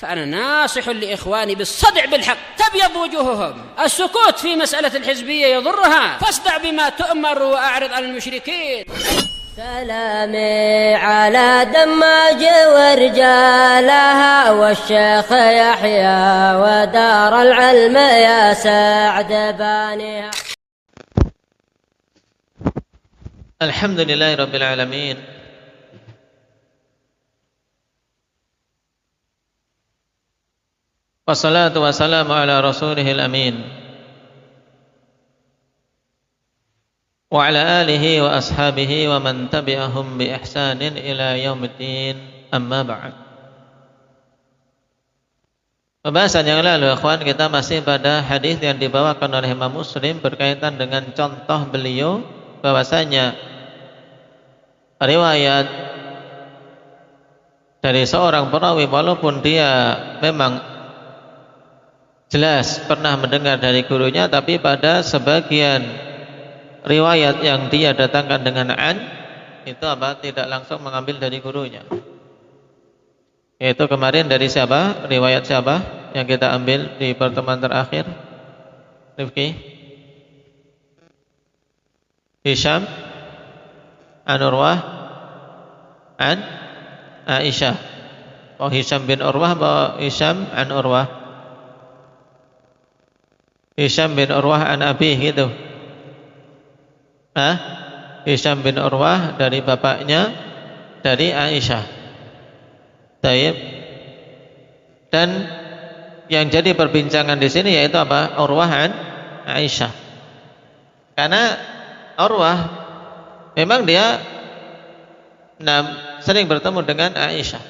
فأنا ناصح لإخواني بالصدع بالحق تبيض وجوههم. السكوت في مسألة الحزبية يضرها، فاصدع بما تؤمر وأعرض عن المشركين. سلامي على دماج ورجالها والشيخ يحيى ودار العلم يا سعد بانيها. الحمد لله رب العالمين wassalatu wassalamu ala rasulihil amin wa ala alihi wa ashabihi wa man tabi'ahum bi ihsanin ila yaumiddin, amma ba'd. Pembahasan yang lalu, ikhwan, kita masih pada hadis yang dibawakan oleh Imam Muslim berkaitan dengan contoh beliau bahwasanya riwayat dari seorang perawi walaupun dia memang jelas pernah mendengar dari gurunya, tapi pada sebagian riwayat yang dia datangkan dengan an itu tidak langsung mengambil dari gurunya. Yaitu kemarin dari siapa? Riwayat siapa yang kita ambil di pertemuan terakhir? Rifki? Hisham an Urwah an Aisyah. Oh, Hisham bin Urwah atau Hisham an Urwah? Hisham bin Urwah an Abi gitu. Hisham bin Urwah dari bapaknya dari Aisyah. Taib. Dan yang jadi perbincangan di sini yaitu apa? Urwah an Aisyah. Karena Urwah memang dia sering bertemu dengan Aisyah.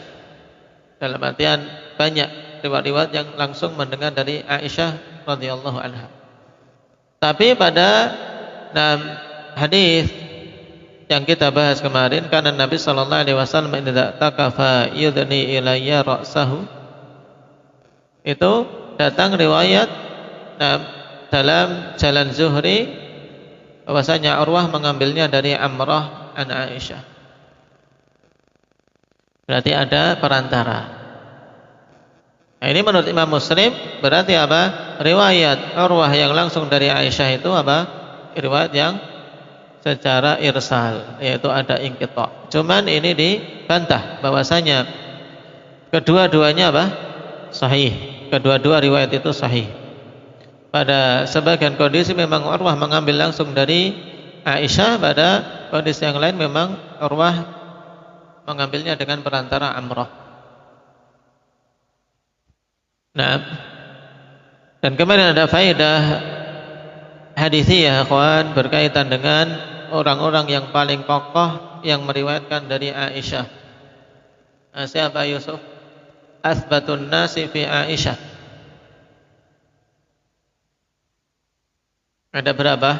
Dalam artian banyak riwayat-riwayat yang langsung mendengar dari Aisyah radhiyallahu anha. Tapi pada hadis yang kita bahas kemarin, karena Nabi sallallahu alaihi wasallam idza takafa yudni ilayya ra'sahu, itu datang riwayat dalam Jalan Zuhri bahwasanya Urwah mengambilnya dari Amrah an Aisyah. Berarti ada perantara. Nah, ini menurut Imam Muslim berarti apa? Riwayat Urwah yang langsung dari Aisyah itu apa? Riwayat yang secara irsal, yaitu ada inqita'. Cuman ini dibantah bahwasanya kedua-duanya apa? Sahih. Kedua-dua riwayat itu sahih. Pada sebagian kondisi memang Urwah mengambil langsung dari Aisyah, pada kondisi yang lain memang Urwah mengambilnya dengan perantara Amrah. Nah, dan kemarin ada faedah hadithiyah, akhwan, berkaitan dengan orang-orang yang paling kokoh yang meriwayatkan dari Aisyah. Siapa Yusuf? Asbatun nasi fi Aisyah. Ada berapa?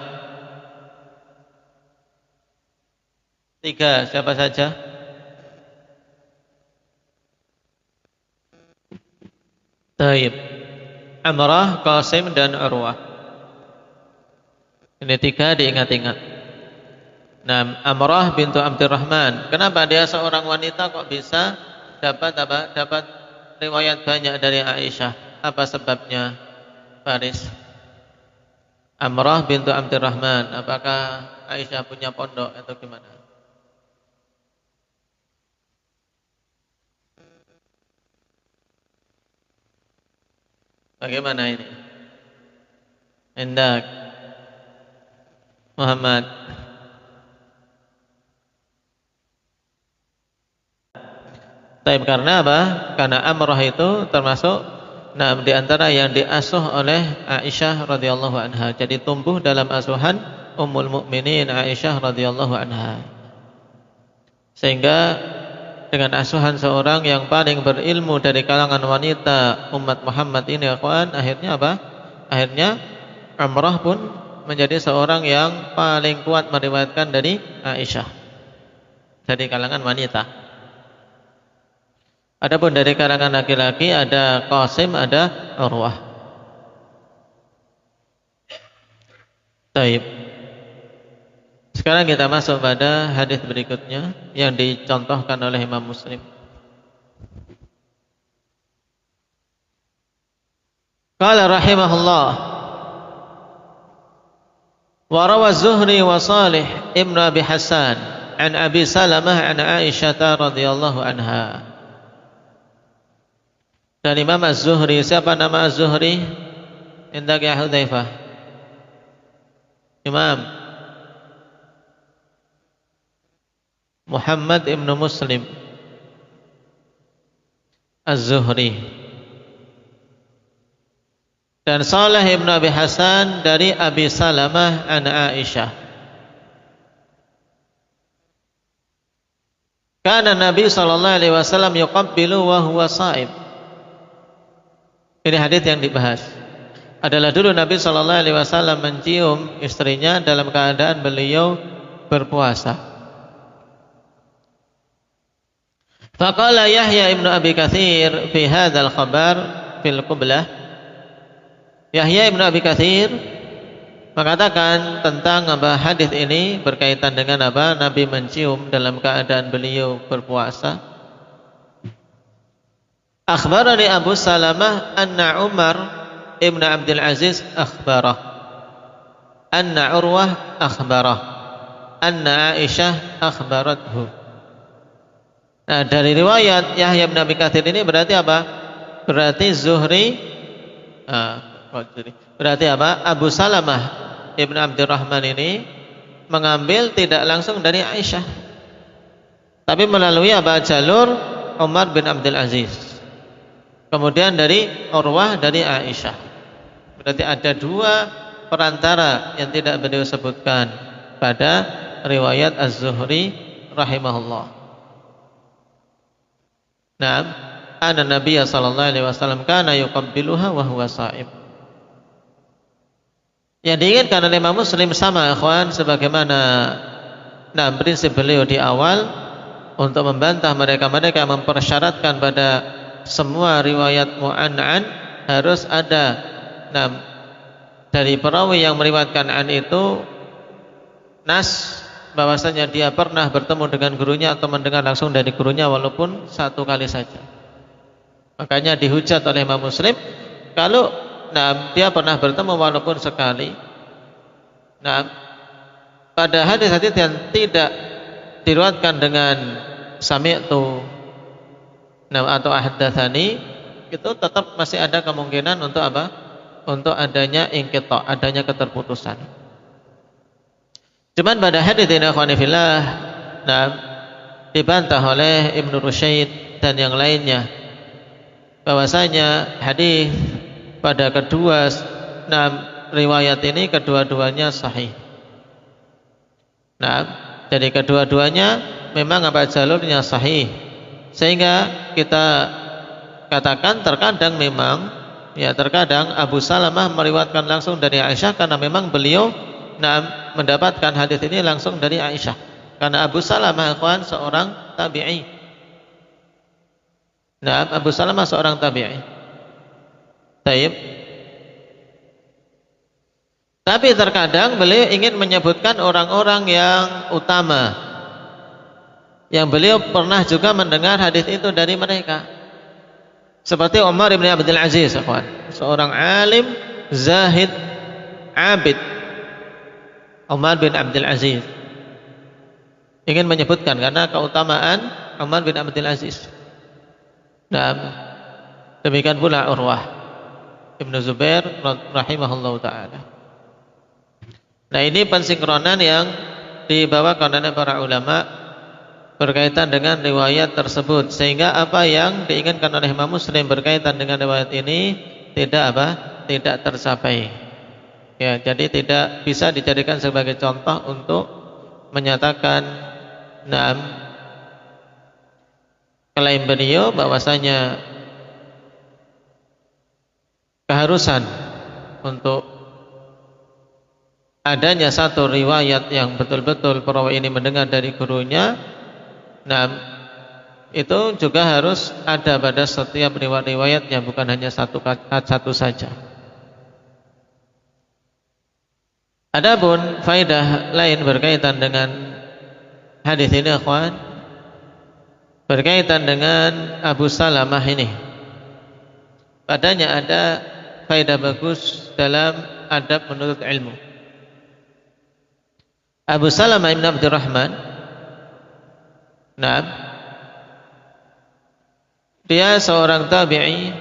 3. Siapa saja? Taib. Amrah, Qasim, dan Urwah. Ini 3 diingat-ingat. Nah, Amrah bintu Abdurrahman. Kenapa dia seorang wanita kok bisa dapat apa? Dapat riwayat banyak dari Aisyah? Apa sebabnya? Faris. Amrah bintu Abdurrahman. Apakah Aisyah punya pondok atau gimana? Bagaimana ini? Hendak Muhammad. Tapi karena apa? Karena Amrah itu termasuk di antara yang diasuh oleh Aisyah radhiyallahu anha. Jadi tumbuh dalam asuhan Ummul Mukminin Aisyah radhiyallahu anha. Sehingga dengan asuhan seorang yang paling berilmu dari kalangan wanita umat Muhammad ini, akhwan, akhirnya apa? Akhirnya Amrah pun menjadi seorang yang paling kuat meriwayatkan dari Aisyah dari kalangan wanita. Adapun dari kalangan laki-laki ada Qasim, ada Urwah. Taib. Sekarang kita masuk pada hadis berikutnya yang dicontohkan oleh Imam Muslim. Qala rahimahullah wa rawa az-Zuhri wa Salih ibn Abi Hassan an Abi Salamah an Aisyah radhiyallahu anha. Dan Imam Az-Zuhri, siapa nama Az-Zuhri? Indak ya Hudzaifah. Imam Muhammad ibn Muslim Az-Zuhri. Dan Salih ibn Abi Hasan dari Abi Salamah an Aisyah. Kana Nabi sallallahu alaihi wasallam yuqabbilu wa huwa sha'ib. Ini hadis yang dibahas. Adalah dulu Nabi sallallahu alaihi wasallam mencium istrinya dalam keadaan beliau berpuasa. Faqala Yahya ibn Abi Katsir fi hadzal khabar fil qiblah. Yahya ibn Abi Katsir mengatakan tentang hadis ini berkaitan dengan Nabi mencium dalam keadaan beliau berpuasa. Akhbarani Abu Salamah anna Umar ibn Abdul Aziz akhbarah anna Urwah akhbarah anna Aisyah akhbarathu. Nah, dari riwayat Yahya bin Abi Katsir ini berarti apa? Berarti Zuhri berarti apa? Abu Salamah ibn Abdurrahman ini mengambil tidak langsung dari Aisyah, tapi melalui jalur Umar bin Abdul Aziz. Kemudian dari Urwah dari Aisyah. Berarti ada dua perantara yang tidak beliau sebutkan pada riwayat Az-Zuhri rahimahullah. Naam, anna Nabiy sallallahu alaihi wasallam kana yuqabbiluha wa huwa sha'ib. Yang diinginkan oleh Imam Muslim sama ikhwan sebagaimana prinsip beliau di awal untuk membantah mereka-mereka yang mempersyaratkan pada semua riwayat mu'an'an harus ada dari perawi yang meriwayatkan an itu nas bahwasanya dia pernah bertemu dengan gurunya atau mendengar langsung dari gurunya walaupun satu kali saja. Makanya dihujat oleh Imam Muslim kalau dia pernah bertemu walaupun sekali. Pada hadis-hadis yang tidak diriwayatkan dengan sami'tu atau ahdatsani, itu tetap masih ada kemungkinan untuk untuk adanya inqita', adanya keterputusan. Cuman pada hadis ini akhwani fillah dibantah oleh Ibnu Rusyaid dan yang lainnya bahwasanya hadis pada kedua riwayat ini kedua-duanya sahih. Jadi kedua-duanya memang jalurnya sahih, sehingga kita katakan terkadang memang terkadang Abu Salamah meriwayatkan langsung dari Aisyah karena memang beliau mendapatkan hadis ini langsung dari Aisyah. Karena Abu Salamah ikhwan seorang tabi'i. Abu Salamah seorang tabi'i. Taib. Tapi terkadang beliau ingin menyebutkan orang-orang yang utama, yang beliau pernah juga mendengar hadis itu dari mereka. Seperti Umar bin Abdul Aziz, seorang alim, zahid, abid. Umar bin Abdul Aziz ingin menyebutkan karena keutamaan Umar bin Abdul Aziz. Demikian pula Urwah Ibnu Zubair rahimahullahu taala. Nah, ini pensinkronan yang dibawakan oleh para ulama berkaitan dengan riwayat tersebut, sehingga apa yang diinginkan oleh Imam Muslim berkaitan dengan riwayat ini tidak tercapai. Ya, jadi tidak bisa dijadikan sebagai contoh untuk menyatakan klaim beliau bahwasanya keharusan untuk adanya satu riwayat yang betul-betul perawi ini mendengar dari gurunya. Itu juga harus ada pada setiap riwayat-riwayatnya, bukan hanya satu saja. Adapun faedah lain berkaitan dengan hadis ini, akhwan, berkaitan dengan Abu Salamah ini. Padanya ada faedah bagus dalam adab menuntut ilmu. Abu Salamah ibn Abdurrahman, nah, dia seorang tabi'i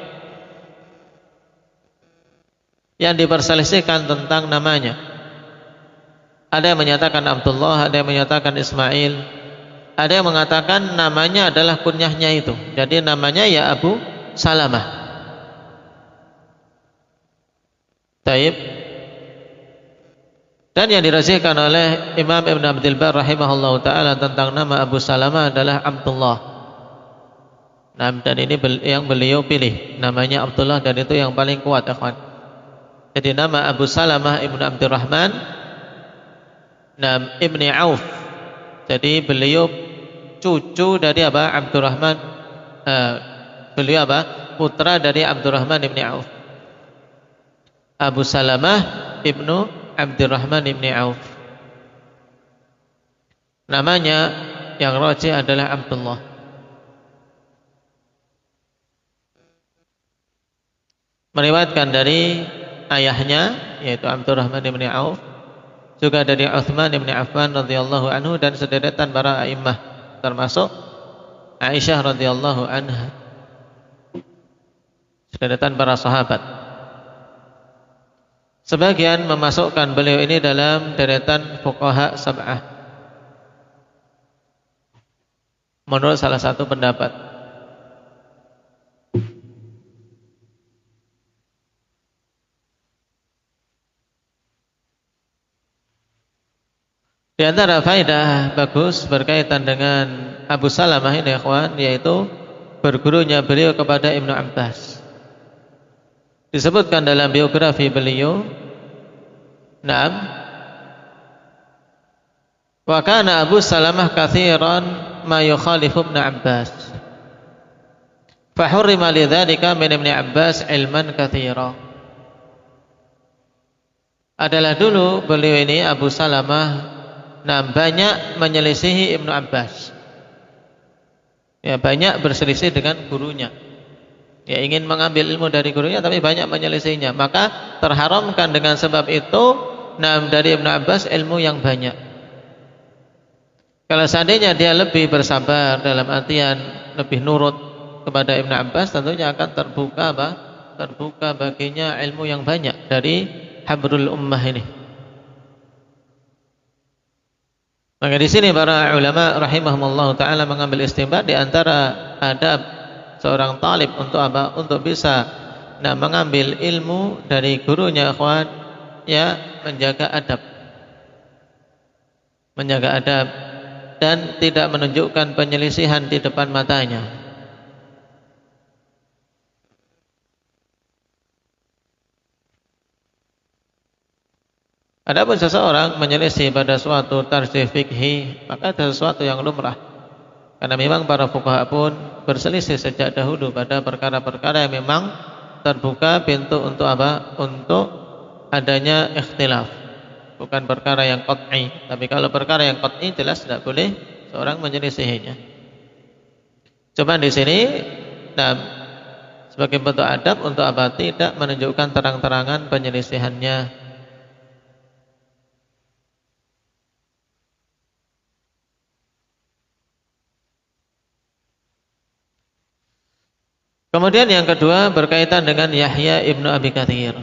yang diperselisihkan tentang namanya. Ada yang menyatakan Abdullah, ada yang menyatakan Ismail, ada yang mengatakan namanya adalah kunyahnya itu. Jadi namanya ya Abu Salamah. Taib. Dan yang dirajihkan oleh Imam Ibn Abdul Bar rahimahullah ta'ala tentang nama Abu Salamah adalah Abdullah. Nah, dan ini yang beliau pilih, namanya Abdullah, dan itu yang paling kuat, akhwan. Jadi nama Abu Salamah Ibn Abdurrahman Ibni Auf. Jadi beliau cucu dari apa? Abdurrahman. Beliau apa? Putra dari Abdurrahman Ibni Auf. Abu Salamah Ibnu Abdurrahman Ibni Auf. Namanya yang rajih adalah Abdullah. Meriwayatkan dari ayahnya yaitu Abdurrahman Ibni Auf, juga dari Utsman Ibni Affan radhiyallahu anhu dan sederetan para a'immah termasuk Aisyah radhiyallahu anha, sederetan para sahabat. Sebagian memasukkan beliau ini dalam deretan fuqaha sab'ah menurut salah satu pendapat. Di antara faedah bagus berkaitan dengan Abu Salamah ini, ikhwan, yaitu bergurunya beliau kepada Ibnu Abbas. Disebutkan dalam biografi beliau, na'am, wa kana Abu Salamah katsiran ma yukhalifu Ibnu Abbas. Fa hurrima lidzalika min Ibnu Abbas ilman katsira. Adalah dulu beliau ini Abu Salamah banyak menyelisihi Ibnu Abbas. Ya, banyak berselisih dengan gurunya. Ya, ingin mengambil ilmu dari gurunya tapi banyak menyelisihinya, maka terharamkan dengan sebab itu dari Ibnu Abbas ilmu yang banyak. Kalau seandainya dia lebih bersabar, dalam artian lebih nurut kepada Ibnu Abbas, tentunya akan terbuka apa? Terbuka baginya ilmu yang banyak dari habrul ummah ini. Maka di sini para ulama rahimahumullah taala mengambil istinbat di antara adab seorang talib untuk apa? Untuk bisa mengambil ilmu dari gurunya, ikhwan, ya, menjaga adab. Menjaga adab dan tidak menunjukkan penyelisihan di depan matanya. Adapun seseorang menyelisih pada suatu tarjih fikhi, maka itu sesuatu yang lumrah. Karena memang para fuqaha pun berselisih sejak dahulu pada perkara-perkara yang memang terbuka pintu untuk apa? Untuk adanya ikhtilaf. Bukan perkara yang qat'i. Tapi kalau perkara yang qat'i jelas tidak boleh seorang menyelisihinya. Coba di sini sebagai bentuk adab untuk apa? Tidak menunjukkan terang-terangan penyelisihannya. Kemudian yang kedua berkaitan dengan Yahya ibnu Abi Katsir.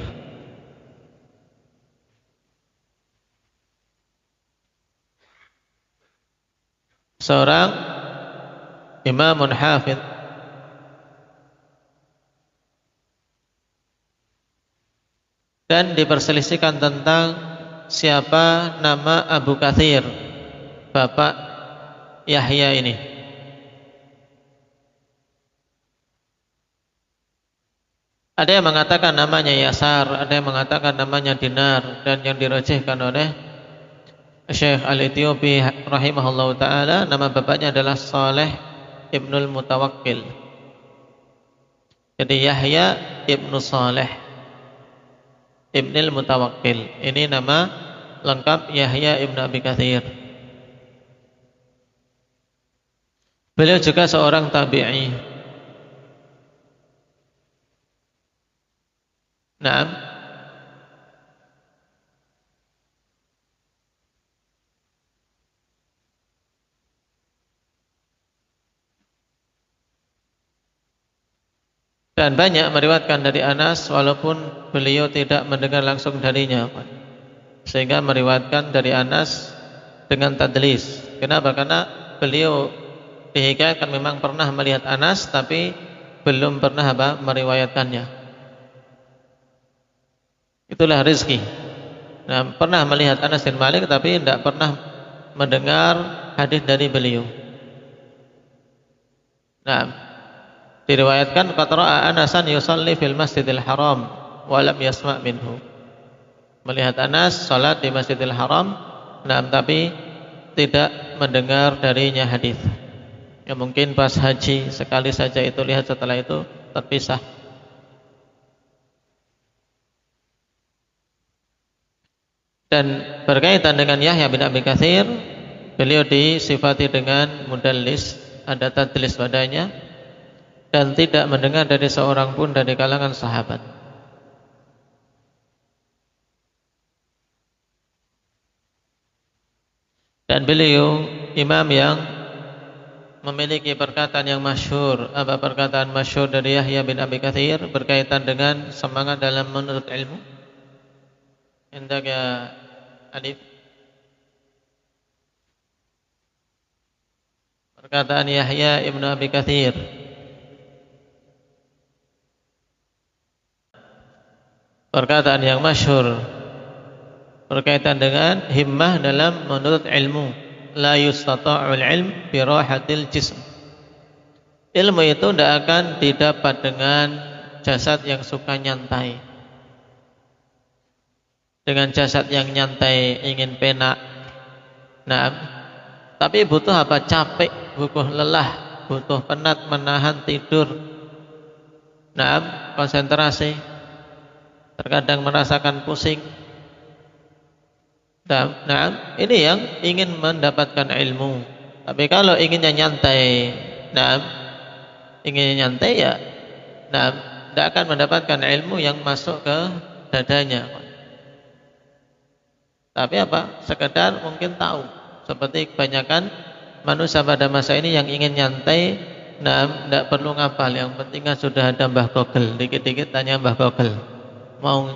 Seorang imamun hafidh dan diperselisihkan tentang siapa nama Abu Katsir, bapak Yahya ini. Ada yang mengatakan namanya Yasar, ada yang mengatakan namanya Dinar, dan yang dirajihkan oleh Syekh Al-Ethiopi rahimahullahu taala nama bapaknya adalah Saleh Ibnul Mutawakkil. Jadi Yahya Ibnu Saleh Ibnul Mutawakkil. Ini nama lengkap Yahya Ibnu Abi Katsir. Beliau juga seorang tabi'i. Naam. Dan banyak meriwayatkan dari Anas walaupun beliau tidak mendengar langsung darinya, sehingga meriwayatkan dari Anas dengan tadlis. Kenapa? Karena beliau dihikayatkan memang pernah melihat Anas tapi belum pernah meriwayatkannya. Itulah rezeki. Nah, pernah melihat Anas bin Malik tapi tidak pernah mendengar hadis dari beliau. Nah, diriwayatkan qatra Anasan yusalli fil Masjidil Haram wa lam yasma' minhu. Melihat Anas salat di Masjidil Haram, tapi tidak mendengar darinya hadis. Ya mungkin pas haji sekali saja itu lihat, setelah itu terpisah. Dan berkaitan dengan Yahya bin Abi Katsir, beliau disifati dengan mudallis, ada tadlis padanya, dan tidak mendengar dari seorang pun dari kalangan sahabat. Dan beliau imam yang memiliki perkataan yang masyhur. Apa perkataan masyhur dari Yahya bin Abi Katsir berkaitan dengan semangat dalam menuntut ilmu? Indaka Alif. Perkataan Yahya ibn Abi Katsir, perkataan yang masyhur berkaitan dengan himmah dalam menuntut ilmu. La yustata'ul ilm bi rahatil jism. Ilmu itu tidak akan didapat dengan jasad yang suka nyantai. Dengan jasad yang nyantai ingin penak. Nah, tapi butuh apa? Capek, butuh lelah, butuh penat menahan tidur. Nah, konsentrasi. Terkadang merasakan pusing. Nah, ini yang ingin mendapatkan ilmu. Tapi kalau inginnya nyantai, inginnya nyantai ya, tidak akan mendapatkan ilmu yang masuk ke dadanya. Tapi apa? Sekedar mungkin tahu. Seperti kebanyakan manusia pada masa ini yang ingin nyantai, tidak perlu ngapal. Yang penting kan sudah ada Mbah Google. Dikit-dikit tanya Mbah Google. Mau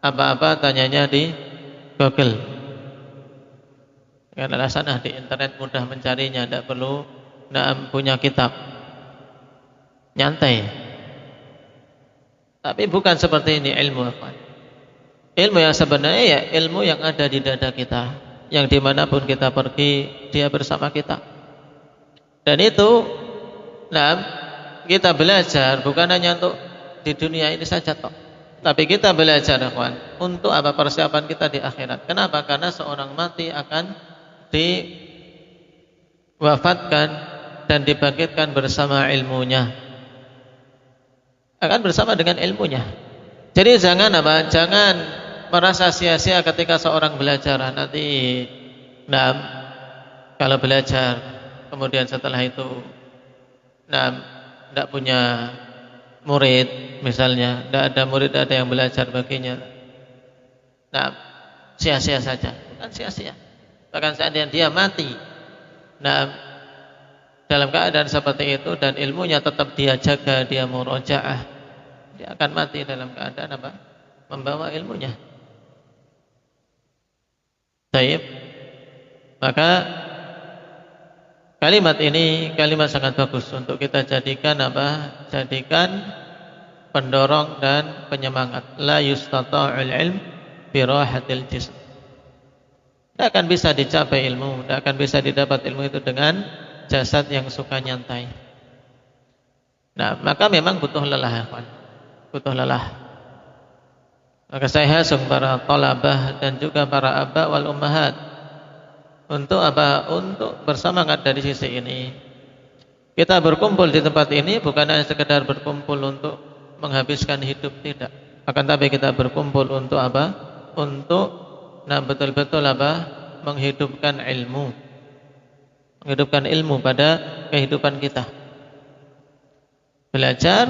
apa-apa tanyanya di Google. Karena alasan di internet mudah mencarinya, tidak perlu punya kitab. Nyantai. Tapi bukan seperti ini ilmu. Ilmu yang sebenarnya ya ilmu yang ada di dada kita, yang dimanapun kita pergi dia bersama kita. Dan itu kita belajar bukan hanya untuk di dunia ini saja toh. Tapi kita belajar untuk apa? Persiapan kita di akhirat. Kenapa? Karena seorang mati akan diwafatkan dan dibangkitkan bersama ilmunya. Akan bersama dengan ilmunya. Jadi jangan Jangan merasa sia-sia ketika seorang belajar. Nanti kalau belajar kemudian setelah itu tidak punya murid misalnya, tidak ada murid, tidak ada yang belajar baginya, sia-sia saja. Bukan sia-sia. Bahkan seandainya dia mati dalam keadaan seperti itu dan ilmunya tetap dia jaga, dia murojaah, dia akan mati dalam keadaan membawa ilmunya. Baik. Maka kalimat ini kalimat sangat bagus untuk kita jadikan Jadikan pendorong dan penyemangat. La yustata'ul ilm bi rahatil jism. Tidak akan bisa dicapai ilmu, tidak akan bisa didapat ilmu itu dengan jasad yang suka nyantai. Maka memang butuh lelah, butuh lelah. Maka saya hasung para talabah dan juga para aba wal ummahat untuk Untuk bersemangat dari sisi ini. Kita berkumpul di tempat ini bukan hanya sekedar berkumpul untuk menghabiskan hidup, tidak. Akan tapi kita berkumpul untuk Untuk betul-betul menghidupkan ilmu. Menghidupkan ilmu pada kehidupan kita. Belajar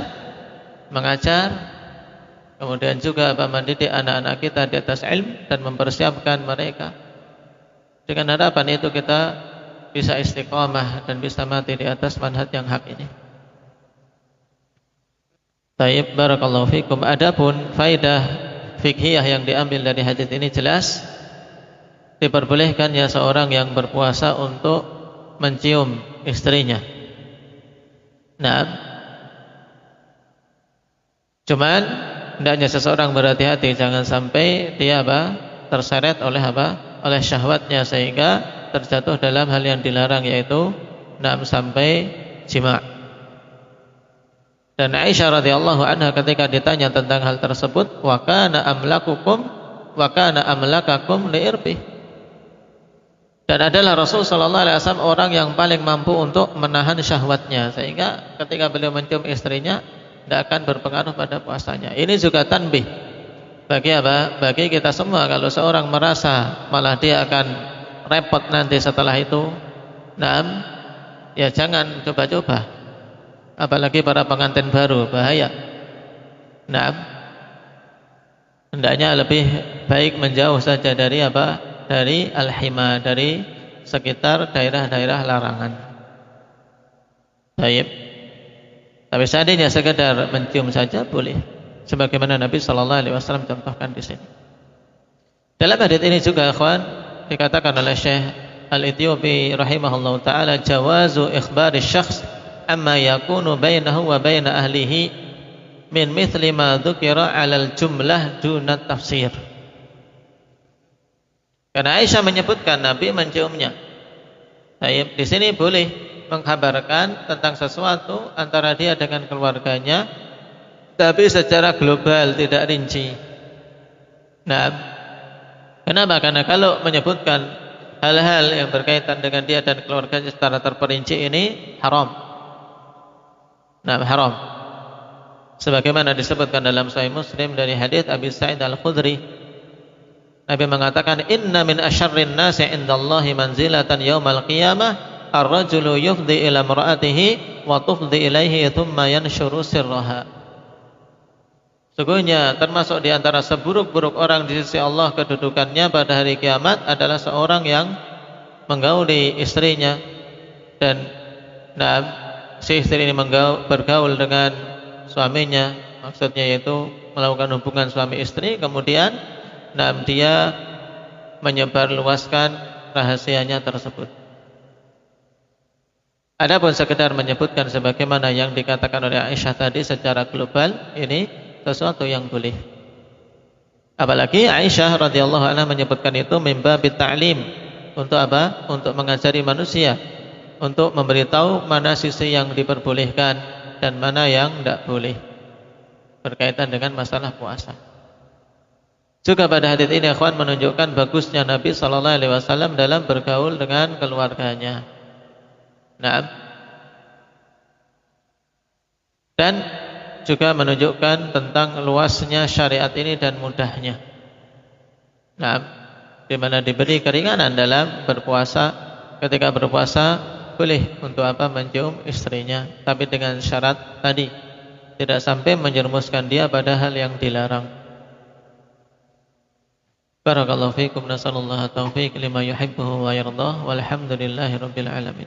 mengajar, kemudian juga mendidik anak-anak kita di atas ilmu dan mempersiapkan mereka. Dengan harapan itu kita bisa istiqamah dan bisa mati di atas manhaj yang hak ini. Taib, barakallahu fikum. Adapun faidah fikhiyah yang diambil dari hadis ini jelas diperbolehkannya seorang yang berpuasa untuk mencium istrinya. Nah, cuman hendaknya seseorang berhati-hati jangan sampai dia terseret oleh syahwatnya sehingga terjatuh dalam hal yang dilarang, yaitu sampai jima'. Dan Aisyah radhiyallahu anha ketika ditanya tentang hal tersebut, wa kana amlakakum liirbih. Dan adalah Rasul sallallahu alaihi wasallam orang yang paling mampu untuk menahan syahwatnya, sehingga ketika beliau mencium istrinya tidak akan berpengaruh pada puasanya. Ini juga tanbih bagi bagi kita semua. Kalau seorang merasa malah dia akan repot nanti setelah itu, ya jangan coba-coba. Apalagi para pengantin baru, bahaya. Hendaknya lebih baik menjauh saja dari dari al-hima, dari sekitar daerah-daerah larangan. Baik. Tapi seandainya sekedar mencium saja boleh, sebagaimana Nabi sallallahu alaihi wasallam contohkan di sini. Dalam hadis ini juga ikhwan dikatakan oleh Syekh Al-Ethiopi rahimahullahu taala jawazu ikhbari syakhs amma yakunu bainahu wa bain ahlihi min mithli ma dzukira 'alal jumlah dunat tafsir. Karena Aisyah menyebutkan Nabi menciumnya. Baik, di sini boleh mengkabarkan tentang sesuatu antara dia dengan keluarganya, tapi secara global, tidak rinci. Kenapa? Karena kalau menyebutkan hal-hal yang berkaitan dengan dia dan keluarganya secara terperinci ini haram. Haram. Sebagaimana disebutkan dalam Sahih Muslim dari hadits Abi Sa'id Al-Khudri, Nabi mengatakan, inna min asyarrin nasi indallahi manzilatan yaumal qiyamah ar-rajulu yufdi ila imra'atihi wa tufdi ilaihi thumma yanshuru sirraha. Sesungguhnya termasuk di antara seburuk-buruk orang di sisi Allah kedudukannya pada hari kiamat adalah seorang yang menggauli istrinya, dan si istri ini bergaul dengan suaminya, maksudnya yaitu melakukan hubungan suami istri, kemudian dia menyebarluaskan rahasianya tersebut. Adapun sekedar menyebutkan sebagaimana yang dikatakan oleh Aisyah tadi secara global, ini sesuatu yang boleh. Apalagi Aisyah radhiyallahu anha menyebutkan itu mimba bita'lim, untuk apa? Untuk mengajari manusia, untuk memberitahu mana sisi yang diperbolehkan dan mana yang tidak boleh berkaitan dengan masalah puasa. Juga pada hadis ini ikhwan menunjukkan bagusnya Nabi sallallahu alaihi wasallam dalam bergaul dengan keluarganya. Dan juga menunjukkan tentang luasnya syariat ini dan mudahnya. Di mana diberi keringanan dalam berpuasa. Ketika berpuasa boleh untuk mencium istrinya, tapi dengan syarat tadi, tidak sampai menjerumuskan dia pada hal yang dilarang. Barakallahu fiikum, nasallallahu taufiq lima yuhibbuhu wa yardah, walhamdulillahi rabbil alamin.